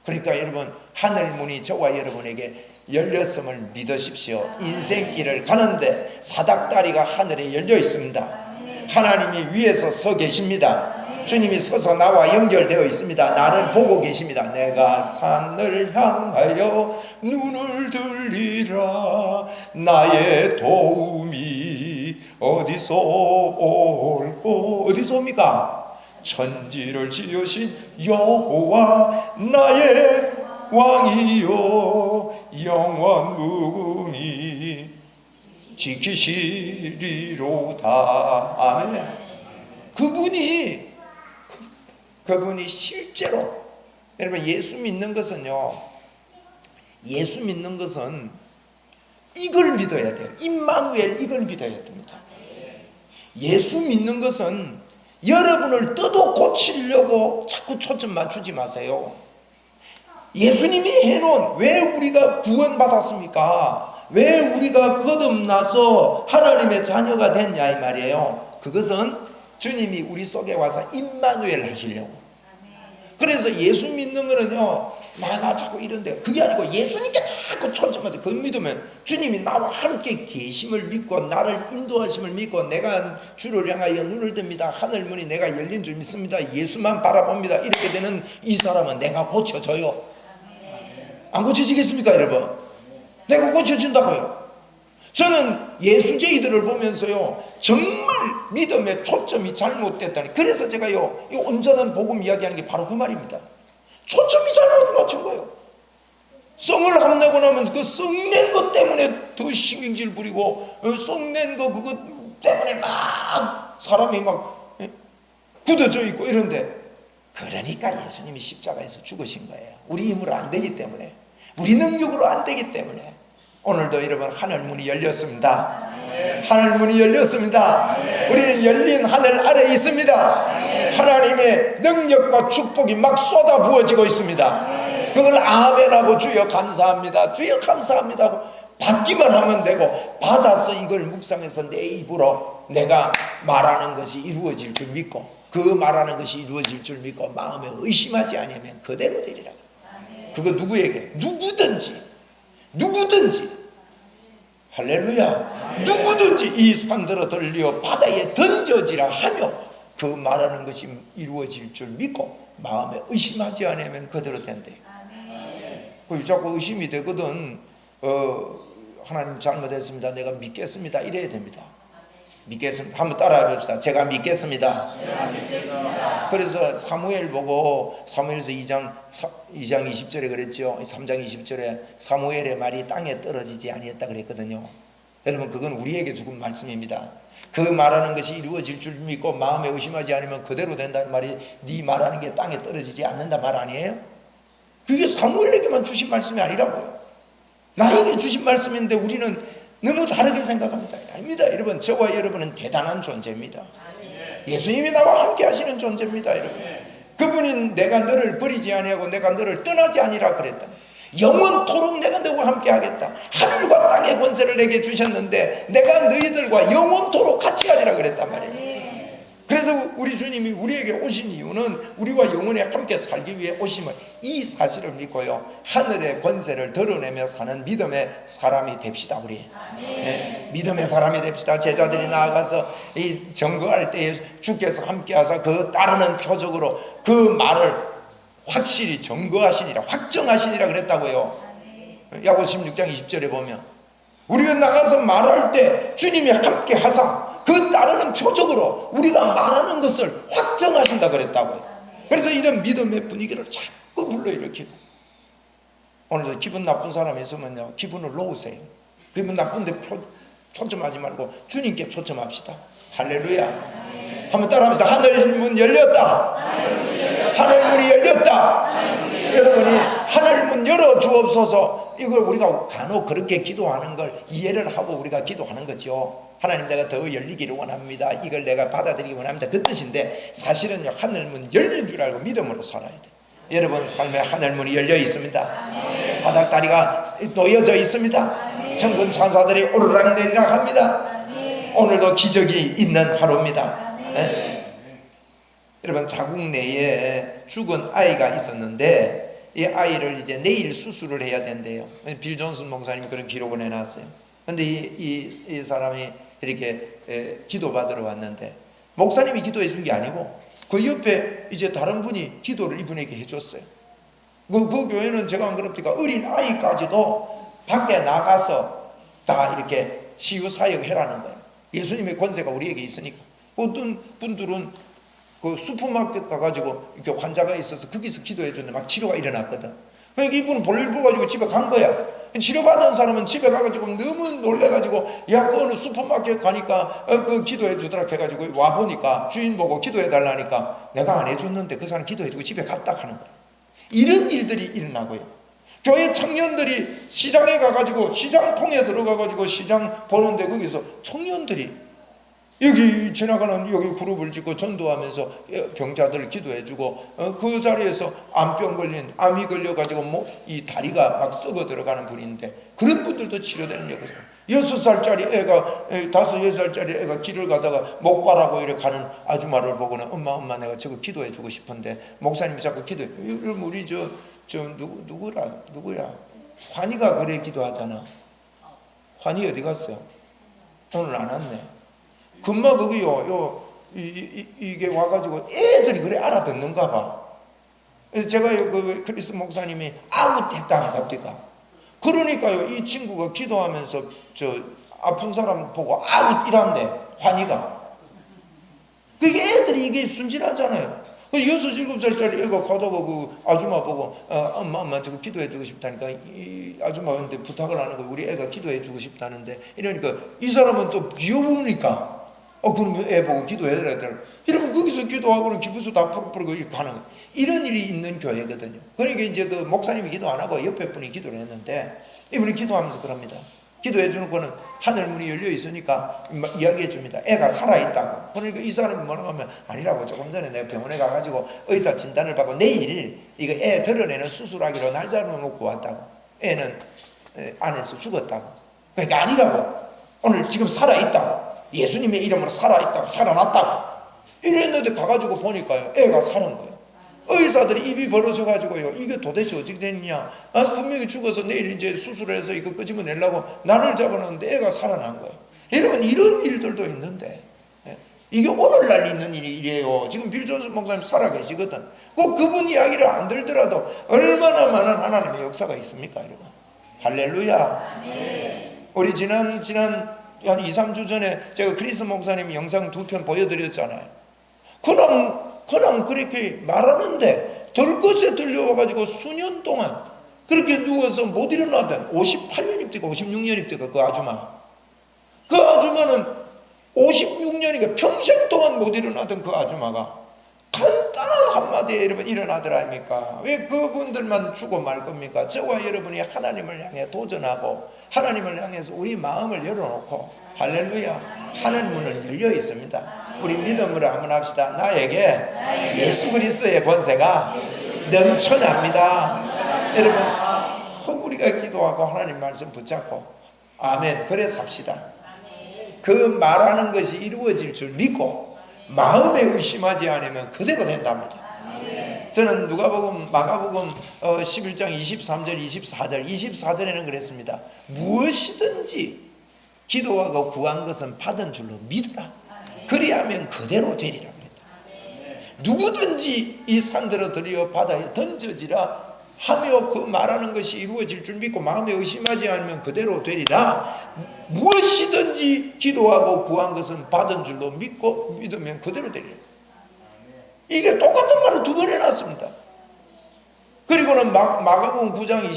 A: 그러니까 여러분 하늘 문이 저와 여러분에게 열렸음을 믿으십시오. 인생길을 가는데 사닥다리가 하늘에 열려 있습니다. 하나님이 위에서 서 계십니다. 주님이 서서 나와 연결되어 있습니다. 나를 보고 계십니다. 내가 산을 향하여 눈을 들리라. 나의 도움이 어디서 올꼬. 어디서 옵니까? 천지를 지으신 여호와 나의 왕이여 영원 무궁히 지키시리로다. 아멘. 그분이 실제로 여러분 예수 믿는 것은요 이걸 믿어야 돼요. 임마누엘 이걸 믿어야 됩니다. 예수 믿는 것은 여러분을 떠도 고치려고 자꾸 초점 맞추지 마세요. 예수님이 해놓은 왜 우리가 구원받았습니까? 왜 우리가 거듭나서 하나님의 자녀가 됐냐 이 말이에요. 그것은 주님이 우리 속에 와서 임마누엘 하시려고. 그래서 예수 믿는 거는요 나 자꾸 이런데 그게 아니고 예수님께 자꾸 초점하죠. 그 믿으면 주님이 나와 함께 계심을 믿고 나를 인도하심을 믿고 내가 주를 향하여 눈을 듭니다. 하늘문이 내가 열린 줄 믿습니다. 예수만 바라봅니다. 이렇게 되는 이 사람은 내가 고쳐져요. 안 고쳐지겠습니까 여러분? 내가 고쳐진다고요. 저는 예수제이들을 보면서요 정말 믿음의 초점이 잘못됐다니. 그래서 제가요 이 온전한 복음 이야기하는 게 바로 그 말입니다. 초점이 잘못 맞춘 거예요. 썽을 함내고 나면 그 썩낸 것 때문에 더 신경질 부리고 썩낸 거 그것 때문에 막 사람이 막 굳어져 있고 이런데, 그러니까 예수님이 십자가에서 죽으신 거예요. 우리 힘으로 안 되기 때문에, 우리 능력으로 안 되기 때문에. 오늘도 여러분 하늘 문이 열렸습니다. 하늘 문이 열렸습니다. 우리는 열린 하늘 아래에 있습니다. 하나님의 능력과 축복이 막 쏟아 부어지고 있습니다. 그걸 아멘하고 주여 감사합니다, 주여 감사합니다 하고 받기만 하면 되고, 받아서 이걸 묵상해서 내 입으로 내가 말하는 것이 이루어질 줄 믿고, 그 말하는 것이 이루어질 줄 믿고 마음에 의심하지 않으면 그대로 되리라. 그거 누구에게? 누구든지 할렐루야. 누구든지 이 산들어 들려 바다에 던져지라 하며 그 말하는 것이 이루어질 줄 믿고 마음에 의심하지 않으면 그대로 된대. 그 자꾸 의심이 되거든. 하나님 잘못했습니다, 내가 믿겠습니다 이래야 됩니다. 믿겠습니다. 한번 따라해 봅시다. 제가 믿겠습니다. 그래서 사무엘 보고, 사무엘서 2장 20절에 그랬죠. 3장 20절에 사무엘의 말이 땅에 떨어지지 아니했다 그랬거든요. 여러분 그건 우리에게 죽은 말씀입니다. 그 말하는 것이 이루어질 줄 믿고 마음에 의심하지 않으면 그대로 된다는 말이, 네 말하는 게 땅에 떨어지지 않는다 말 아니에요? 그게 사무엘에게만 주신 말씀이 아니라고요. 나에게 주신 말씀인데 우리는 너무 다르게 생각합니다. 아닙니다. 여러분, 저와 여러분은 대단한 존재입니다. 예수님이 나와 함께 하시는 존재입니다. 여러분, 그분이 내가 너를 버리지 아니하고 내가 너를 떠나지 아니라 그랬다. 영원토록 내가 너와 함께 하겠다. 하늘과 땅의 권세를 내게 주셨는데 내가 너희들과 영원토록 같이 하리라 그랬단 말이에요. 그래서 우리 주님이 우리에게 오신 이유는 우리와 영원히 함께 살기 위해 오심을, 이 사실을 믿고요 하늘의 권세를 드러내며 사는 믿음의 사람이 됩시다. 우리 믿음의 사람이 됩시다. 제자들이 나아가서 이 증거할 때에 주께서 함께 하사 그 따르는 표적으로 그 말을 확실히 증거하시니라, 확정하시니라 그랬다고요. 야고보서 16장 20절에 보면 우리가 나가서 말할 때 주님이 함께 하사 그 따르는 표적으로 우리가 말하는 것을 확정하신다 그랬다고요. 그래서 이런 믿음의 분위기를 자꾸 불러일으키고, 오늘도 기분 나쁜 사람이 있으면요 기분을 놓으세요. 기분 나쁜데 초점하지 말고 주님께 초점합시다. 할렐루야. 한번 따라합시다. 하늘문 열렸다. 하늘문이 열렸다. 여러분이 하늘문 열어 주옵소서. 이걸 우리가 간혹 그렇게 기도하는 걸 이해를 하고 우리가 기도하는 거죠. 하나님, 내가 더 열리기를 원합니다. 이걸 내가 받아들이기 원합니다. 그 뜻인데, 사실은요, 하늘문 열린 줄 알고 믿음으로 살아야 돼. 여러분 삶에 하늘문이 열려 있습니다. 사닥다리가 놓여져 있습니다. 천군 천사들이 오르락내리락 합니다. 오늘도 기적이 있는 하루입니다. 네? 여러분, 자국 내에 죽은 아이가 있었는데 이 아이를 이제 내일 수술을 해야 된대요. 빌 존슨 목사님이 그런 기록을 해놨어요. 근데 이 사람이 이렇게 기도받으러 왔는데, 목사님이 기도해 준 게 아니고 그 옆에 이제 다른 분이 기도를 이분에게 해줬어요. 그 교회는 제가 안 그럽니까? 어린 아이까지도 밖에 나가서 다 이렇게 치유사역 해라는 거예요. 예수님의 권세가 우리에게 있으니까. 어떤 분들은 그 슈퍼마켓 가가지고 이렇게 환자가 있어서 거기서 기도해 줬는데 막 치료가 일어났거든. 그러니까 이분은 볼일 보가지고 집에 간 거야. 치료받은 사람은 집에 가가지고 너무 놀래가지고, 야, 그 어느 슈퍼마켓 가니까 그 기도해 주더라 해가지고 와보니까 주인 보고 기도해 달라니까 내가 안 해줬는데 그 사람 기도해주고 집에 갔다 하는 거야. 이런 일들이 일어나고요. 교회 청년들이 시장에 가가지고 시장통에 들어가가지고 시장 보는데 거기서 청년들이 여기 지나가는 여기 그룹을 짓고 전도하면서 병자들 기도해주고, 그 자리에서 암병 걸린, 암이 걸려가지고 이 다리가 막 썩어 들어가는 분인데 그런 분들도 치료되는 역사. 6살짜리 애가 5, 6살짜리 애가 길을 가다가 목발하고 이렇게 가는 아줌마를 보고는 엄마 내가 저거 기도해주고 싶은데 목사님이 자꾸 기도해. 우리 누구야? 환희가 그래 기도하잖아. 환희 어디 갔어요? 오늘 안 왔네. 금방 거기요, 이게 와가지고 애들이 그래 알아듣는가 봐. 제가 그 크리스 목사님이 아무 했다 한답니까? 그러니까요, 이 친구가 기도하면서 저 아픈 사람 보고 아우 이란대, 환희가. 그게 애들이 이게 순진하잖아요. 6, 7살짜리 애가 가다가 그 아줌마 보고 엄마 저거 기도해주고 싶다니까 이 아줌마한테 부탁을 하는 거예요. 우리 애가 기도해주고 싶다는데 이러니까 이 사람은 또 귀여우니까 그럼 애 보고 기도해야 돼. 이러면 거기서 기도하고는 기부서 다 풀어버리고 이렇게 가는 거예요. 이런 일이 있는 교회거든요. 그러니까 이제 그 목사님이 기도 안 하고 옆에 분이 기도를 했는데 이분이 기도하면서 그럽니다. 기도해 주는 거는 하늘문이 열려 있으니까 이야기해 줍니다. 애가 살아있다고. 그러니까 이 사람이 뭐라고 하면 아니라고. 조금 전에 내가 병원에 가가지고 의사 진단을 받고 내일 이거 애 드러내는 수술하기로 날짜를 놓고 왔다고. 애는 안에서 죽었다고. 그러니까 아니라고. 오늘 지금 살아있다고. 예수님의 이름으로 살아있다고, 살아났다고. 이랬는데 가가지고 보니까요, 애가 사는 거예요. 의사들이 입이 벌어져가지고요, 이게 도대체 어떻게 됐냐? 분명히 죽어서 내일 이제 수술해서 이거 끄집어내려고 나를 잡아놨는데 애가 살아난 거예요. 여러분, 이런 일들도 있는데, 이게 오늘날 있는 일이에요. 지금 빌 존슨 목사님 살아계시거든. 꼭 그분 이야기를 안 들더라도 얼마나 많은 하나님의 역사가 있습니까, 여러분? 할렐루야. 아멘. 우리 지난 한 2, 3주 전에 제가 크리스 목사님 영상 2편 보여드렸잖아요. 그냥 그렇게 말하는데 들것에 들려와가지고 수년 동안 그렇게 누워서 못 일어나던 58년입니까 56년입니까 그 아줌마. 그 아줌마는 56년이니까 평생 동안 못 일어나던 그 아줌마가 간단한 한마디에 여러분 일어나더라 아닙니까? 왜 그분들만 죽고 말 겁니까? 저와 여러분이 하나님을 향해 도전하고 하나님을 향해서 우리 마음을 열어놓고 할렐루야 하는 문은 열려 있습니다. 우리 믿음으로 한번 합시다. 나에게 예수 그리스도의 권세가 넘쳐납니다. 여러분 우리가 기도하고 하나님 말씀 붙잡고 아멘 그래 삽시다. 그 말하는 것이 이루어질 줄 믿고 마음에 의심하지 않으면 그대로 된답니다. 저는 마가복음 11장 23절 24절에는 그랬습니다. 무엇이든지 기도하고 구한 것은 받은 줄로 믿으라. 그리하면 그대로 되리라 그랬다. 누구든지 이 산들어 들여 바다에 던져지라 하며 그 말하는 것이 이루어질 줄 믿고 마음에 의심하지 않으면 그대로 되리라. 무엇이든지 기도하고 구한 것은 받은 줄로 믿으면 그대로 되리라. 이게 똑같은 말을 2번 해놨습니다. 그리고는 마가복음 9장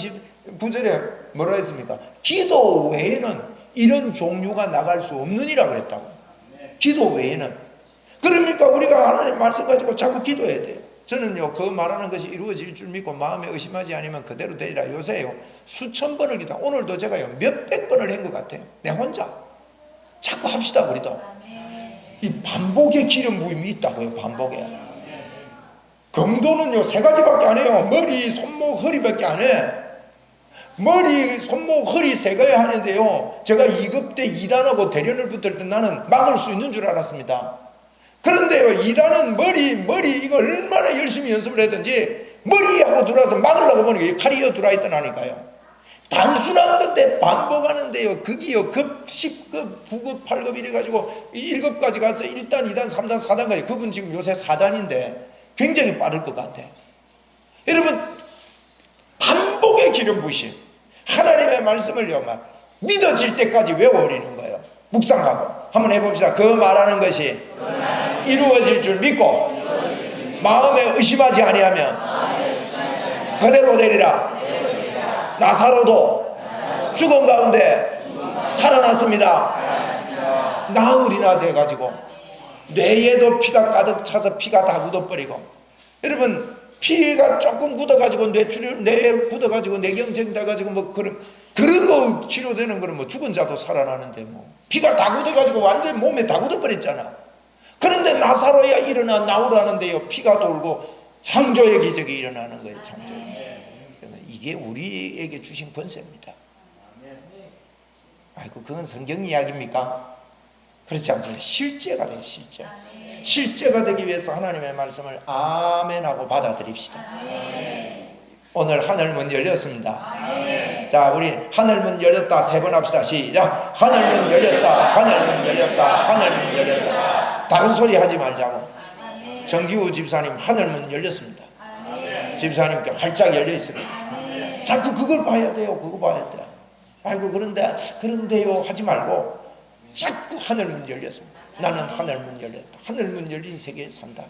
A: 29절에 뭐라 했습니까? 기도 외에는 이런 종류가 나갈 수 없느니라 그랬다고. 기도 외에는. 그러니까 우리가 하나님 말씀 가지고 자꾸 기도해야 돼요. 저는요, 그 말하는 것이 이루어질 줄 믿고 마음에 의심하지 않으면 그대로 되리라. 요새요, 수천 번을 기도, 오늘도 제가요, 몇백 번을 한 것 같아요. 내 혼자. 자꾸 합시다, 우리도. 이 반복의 기름 부음이 있다고요, 반복에. 경도는요, 세 가지밖에 안 해요. 머리, 손목, 허리밖에 안 해. 머리, 손목, 허리 세 가지 하는데요, 제가 2급 때 2단하고 대련을 붙을 때 나는 막을 수 있는 줄 알았습니다. 그런데요, 2단은 머리 이거 얼마나 열심히 연습을 했든지 머리하고 들어와서 막으려고 보니까 칼이 들어와 있더라니까요. 단순한 건데 반복하는데요, 그게요, 급 10급, 9급, 8급 이래가지고 1급까지 가서 1단, 2단, 3단, 4단까지. 그분 지금 요새 4단인데 굉장히 빠를 것 같아. 여러분, 반복의 기름 부으심, 하나님의 말씀을요, 막 믿어질 때까지 외워버리는 거예요. 묵상하고 한번 해봅시다. 그 말하는 것이 이루어질 줄 믿고 마음에 의심하지 아니하면 그대로 되리라. 나사로도 죽은 가운데 살아났습니다. 나흘이나 돼가지고 뇌에도 피가 가득 차서 피가 다 굳어버리고, 여러분, 피가 조금 굳어가지고 뇌에 굳어가지고 뇌경색 돼가지고 뭐 그런 거 치료되는 거는 뭐 죽은 자도 살아나는데, 뭐 피가 다 굳어가지고 완전 몸에 다 굳어버렸잖아. 그런데 나사로야 일어나 나오라는데요, 피가 돌고 창조의 기적이 일어나는 거예요. 창조의 기적. 이게 우리에게 주신 권세입니다. 아이고, 그건 성경 이야기입니까? 그렇지 않습니다. 실제가 돼요. 실제가 되기 위해서 하나님의 말씀을 아멘하고 받아들입시다. 오늘 하늘문 열렸습니다. 자, 우리 하늘문 열렸다 3번 합시다. 시작. 하늘문 열렸다, 하늘문 열렸다, 하늘문 열렸다. 다른 소리 하지 말자고. 정기우 집사님, 하늘문 열렸습니다. 집사님께 활짝 열려 있습니다. 자꾸 그걸 봐야 돼요. 그거 봐야 돼. 아이고, 그런데요 하지 말고 자꾸 하늘문 열렸습니다. 나는 하늘문 열렸다. 하늘문 열린 세계에 산다.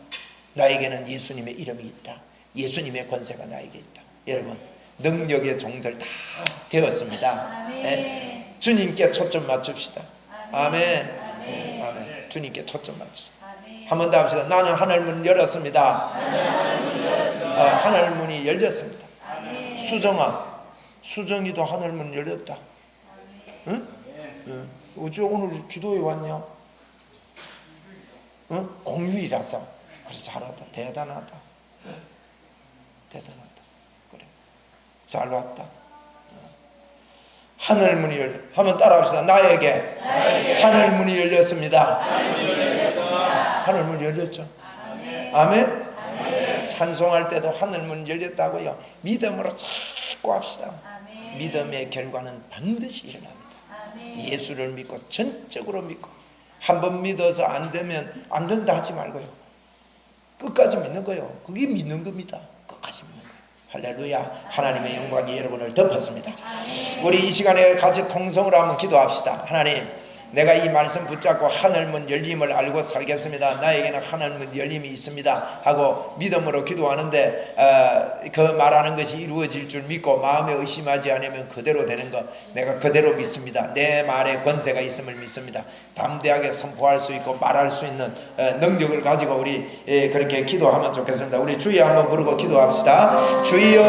A: 나에게는 예수님의 이름이 있다. 예수님의 권세가 나에게 있다. 여러분, 능력의 종들 다 되었습니다. 네? 주님께 초점 맞춥시다. 아멘. 아멘. 주님께 초점 맞추시다. 한 번 더 합시다. 나는 하늘문 열었습니다. 하늘문이 열렸습니다. 수정이도 하늘문 열렸다. 응? 어째 오늘 기도에 왔냐? 응? 공휴일이라서. 그래, 잘하다. 대단하다. 대단하다. 그래, 잘 왔다. 하늘문이 한번 따라합시다. 나에게 하늘문이 열렸습니다. 하늘문이 열렸죠. 아멘. 찬송할 때도 하늘문 열렸다고요. 믿음으로 자꾸 합시다. 믿음의 결과는 반드시 일어납니다. 예수를 믿고 전적으로 믿고, 한번 믿어서 안 되면 안 된다 하지 말고요, 끝까지 믿는 거예요. 그게 믿는 겁니다. 끝까지 믿는 거예요. 할렐루야. 하나님의 영광이 여러분을 덮었습니다. 우리 이 시간에 같이 통성으로 한번 기도합시다. 하나님, 내가 이 말씀 붙잡고 하늘문 열림을 알고 살겠습니다. 나에게는 하늘문 열림이 있습니다 하고 믿음으로 기도하는데, 그 말하는 것이 이루어질 줄 믿고 마음에 의심하지 않으면 그대로 되는 것, 내가 그대로 믿습니다. 내 말에 권세가 있음을 믿습니다. 담대하게 선포할 수 있고 말할 수 있는 능력을 가지고 우리 그렇게 기도하면 좋겠습니다. 우리 주여 한번 부르고 기도합시다. 주여.